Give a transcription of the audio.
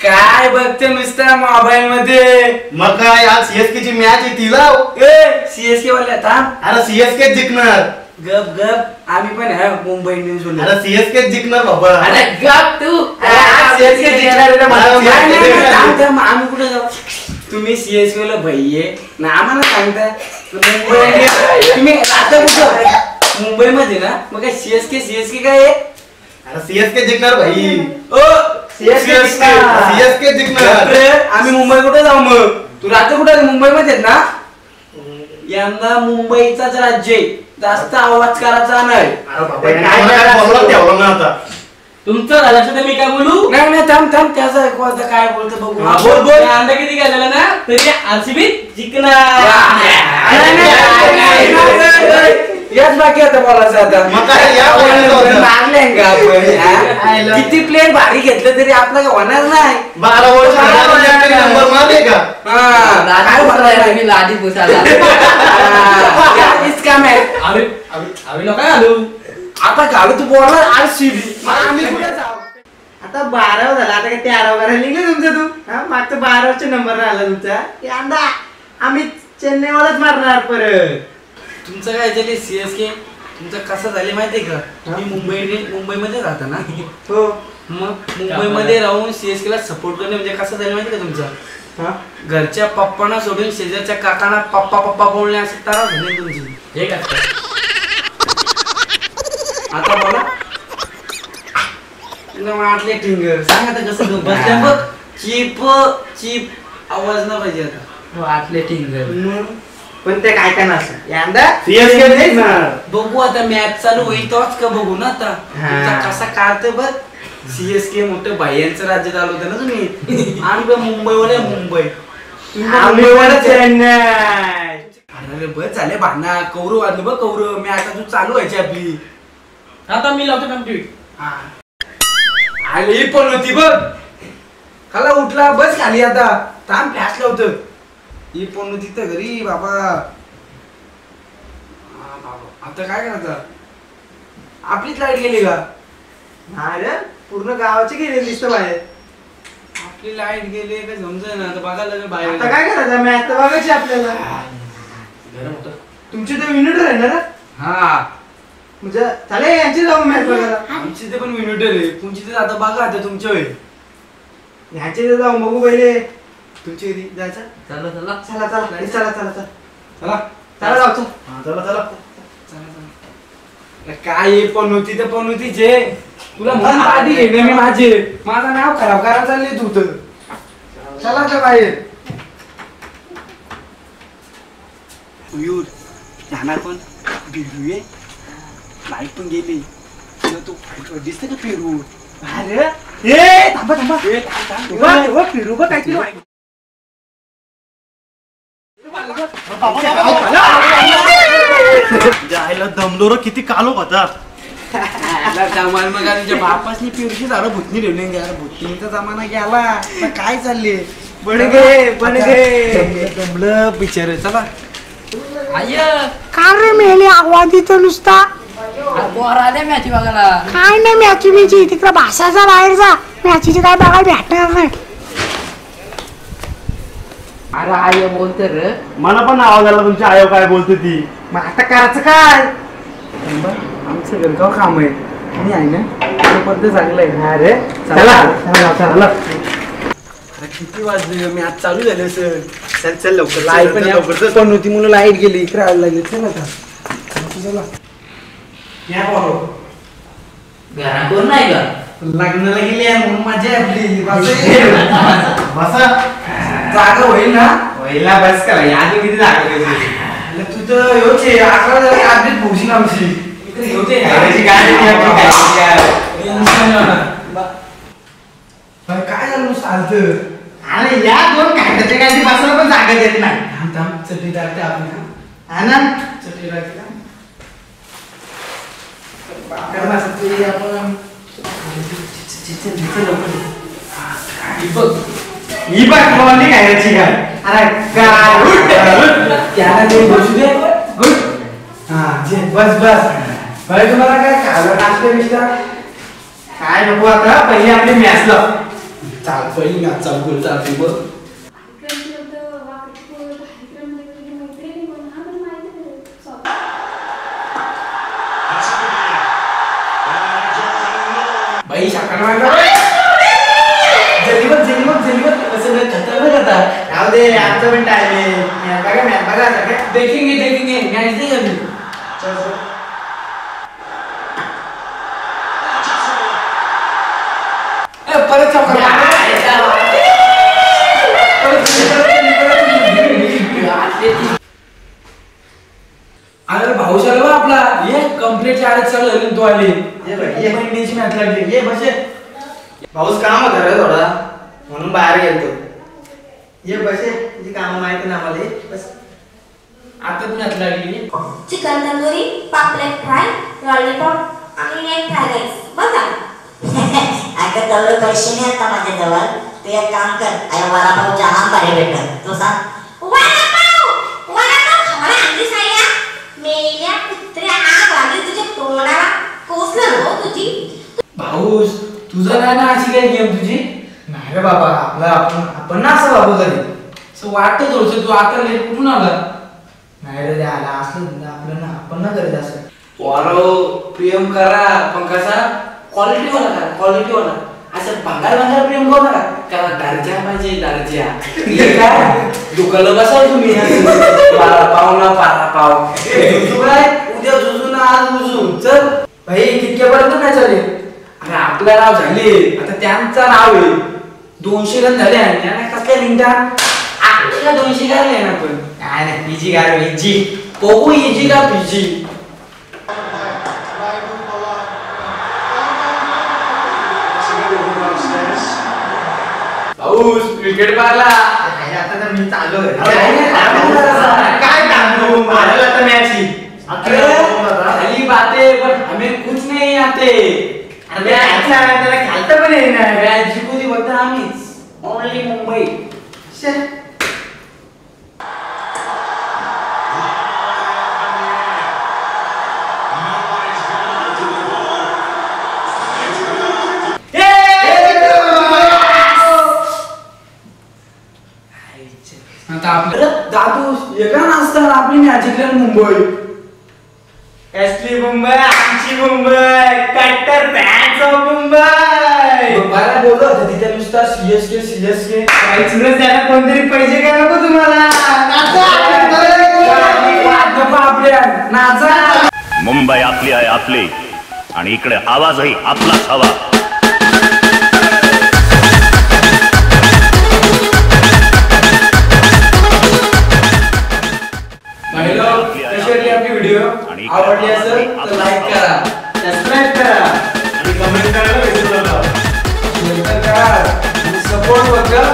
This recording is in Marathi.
काय बघते नुसतं मोबाईल मध्ये? मग काय आज सीएसके ची मॅच आहे तिला. सीएसके वाले आता. अरे सीएसके जिंकणार. गप गप आम्ही पण आहे मुंबई इंडियन्स बोललो. अरे सीएसके जिंकणार बाबा. अरे गप तू. सीएसके जिंकणार आम्ही कुठे जाऊ? तुम्ही सीएसके वाला भैये ना आम्हाला सांगता मुंबई इंडियन्स. तुम्ही आता कुठं मुंबई मध्ये ना? मग काय सीएसके काय आहे? अरे सीएसके जिंकणार भाई. सीएसके जिंकणार. आम्ही मुंबई कुठे जाऊ मग? तू राहते कुठे? मुंबई मध्ये ना? यंदा मुंबईचाच राज्य आहे. जास्त आवाज करायचा नाही. तुमचं झालं तर मी काय बोलू? नाही थांब त्याचं ऐकू आता काय बोलतो बघू. बोल अंडा किती गेलेला ना तरी आरसीबी जिंकणार. याच बाकी आता बोलायचं आता. मारले का आपण? किती प्लेयर भारी घेतलं तरी आपलं काय होणार नाही. 12 वर्ष नंबर मारले का? काय बोलायला मी लादी पुसायला काम आहे. आम्ही लोक घालू आता घालू तू बोलला आरसीबी. आम्ही कुठे जाऊ? आता 12 झाला. आता काय 13 वगैरे लिहिले तुमचं तू? हा मागचं 12 नंबर राहिला तुमचा. यंदा आम्ही चेन्नईवरच मारणार परत. तुमचं काय झाले सीएसके? तुमचं कसं झाले माहितीये का? तुम्ही मुंबईमध्ये राहता ना? हो. मग मुंबईमध्ये राहून सीएसके ला सपोर्ट करणे म्हणजे कसं झालं माहिती का तुमचं? घरच्या पप्पांना सोडून शेजारच्या काकांना पप्पा बोलणे असं तारा झाले तुमची. हे काय आता बोला. वाटले टिंगर सांग आता कसं बसल्या बघ. चीप आवाज ना पाहिजे आता. वाटले टिंगर पण ते काय काय नसतं यंदा सीएसके जिंकणार. बघू आता मॅच चालू होईल तोच का बघू ना आता. तुमचा कसा काढते बघ. सीएसके मोठं बाह्यांचं राज्य चालवतं ना तुम्ही. आम्ही मुंबईवाले मुंबई. चेन्नई. अरे बस झाले भांडणा. कौरव वाजलं बघ कौरव. मॅच अजून चालू व्हायची आपली. आता मी लावतो कम्प्लीट. आली पण होती बघ. खाला उठला बस खाली आता. थांब फ्लॅश लावतो. ही पण होती तर घरी बाबा. आता काय करायचं? आपलीच लाईट गेली का? अरे पूर्ण गावाची गेली दिसत बाहेर. आपली लाईट गेली का समजा ना. आता बघायला लागेल बाहेर. आता काय करायचं? मॅच तर बघायची आपल्याला. तुमची तर मिनिटर आहे ना? हा म्हणजे चालेल यांची जाऊ मॅच बघायला. आमची ते पण मिनिटर आहे. तुमची ते आता बघा आता तुमच्या वेळ. ह्याची तर जाऊ बघू पहिले. तुमची घरी जायचं? चला चला चला चला चला काय पण होती तर पण होती जे तुला म्हणून आधी घेणे मी माझे. माझं नाव खराब करायला चालले तू तर. चला तर बाहेर. जाणार पण बिरू आहे. लाईट पण गेली. तू दिसते का पेरू? अरे थांबा फिरू बघ काय जायला दमलो रे. किती कालो होता. मग तुझ्या बापासनी पेरूची झाडं भुतनी ठेवली. भुतनीचा जमाना गेला. काय चालले? दमलं बिचारे. चला काय रे मेले आवाज येतो नुसता. आल्या मॅच बघायला. काय नाही मॅची तिकडे भाषाचा बाहेर जा. मॅचीची काय बघायला भेटणार नाही. अरे आय बोलते रे. मला पण आवाज आला तुमची आयो काय बोलते ती. मग आता करायचं काय? आमचं घरगाव काम आहे. मी आहे ना पद्धत चांगलं आहे. अरे चला किती वाजले? मी आज चालू झाले सर. चल लवकर. लाईट पण होती म्हणून लाईट गेली. इकडे आयला लागली. चला आता चला. घरा कोण नाही का? लग्नाला गेली आहे म्हणून मजा आहे आपली. बसा. जागा होईल ना? पहिला बस करा. यादी किती लागली? तू तर योचे 11 अपडेट पोहोचील आमची. इकडे योचे काय झालं चालत. अरे या 2 घंट्याच्या गाडी बसायला पण जागा देत नाही. थांब चटणी टाकते आपण. हा ना चटणी टाकते आपण. ही बघ कोणी खायची काय? अरे त्याला ते बसू दे. गुड. बस भाई तुम्हाला काय खायला नाश्ता बिष्टा? काय नको आता. पहिली आपली मॅच लाव. चाल पहिली मॅच चालू करू चालते बघ. भाई शाकाला असं खतरनाक आता. राहू दे आमचा पण टाइम आहे. मॅच बघा आता काय. देखेंगे मॅच नाही अभी. परत अरे भाऊ चालू आपला ये कंप्लीट चार्ज चालू झाले तो आले. ये इंडियाची मॅच लागली. ये बसे. पाऊस काम होता रे थोडा म्हणून बाहेर गेलतो. ये बसे तुझी काम माहिती ना आम्हाला. बस आता तू मॅच लागली. चिकन तंदुरी, पापलेट फ्राय, लॉलीपॉप आणि एक फ्राय राईस बघा. अगं तेवढे पैसे नाही आता माझ्याजवळ. तू एक काम कर, अरे वडापाव चहा भारी भेटत. तू सांग. वडापाव खावायला आणलीस नाही या? मेल्या कुत्र्या आग लागली तुझ्या तोंडाला. कोसलं हो तुझी. भाऊस तुझं नाही ना अशी काय गेम तुझी. नाही रे बाबा आपण ना असं बाबू तरी असं वाटत थोडस तू आता लेट कुठून आला. नाही रे आला असलं आपलं ना आपण ना करत असं. वारो प्रेम करा पण कसा क्वालिटी वाला करा. क्वालिटी वाला असं भंगार प्रेम करू नका. कारण दर्जा पाहिजे दर्जा. हे काय दुकानं बसाय तुम्ही पाव ना पाव तू काय उद्या झुजू ना आज झुजू चल. भाई कितक्यापर्यंत नाही चालेल. अरे आपलं नाव झाले आता त्यांचं नाव आहे. 200 रन झाले आणि त्याने कसल्या मिनिटात आपल्याला 200 गारले ना. पण काय नाही पीजी गार पीजी बघू इजी का पीजी. पाऊस विकेट मारला. आता तर मी चालू काय टाकू मारला आता मॅच. खाली बातें पर हमें कुछ नहीं आते. अरे त्याला खेळता पण येणार. मॅच जिंकू दे फक्त आम्हीच. ओनली मुंबई. दादू एका नसताना आपली मॅच जिंकली मुंबई. कसली मुंबई आमची मुंबई. कट्टर फॅन्स ऑफ मुंबई. मला बोलत होतं तिथे नुसता सीएसके काहीच न त्याला कोणतरी पैसे काय नको तुम्हाला. नाचा. मुंबई आपली आहे आपली आणि इकडे आवाजही आपलाच हवा. आपली व्हिडिओ आवडली असेल तर लाईक करा, सबस्क्राईब करा आणि कमेंट करायला विसरू नका. सपोर्ट बद्दल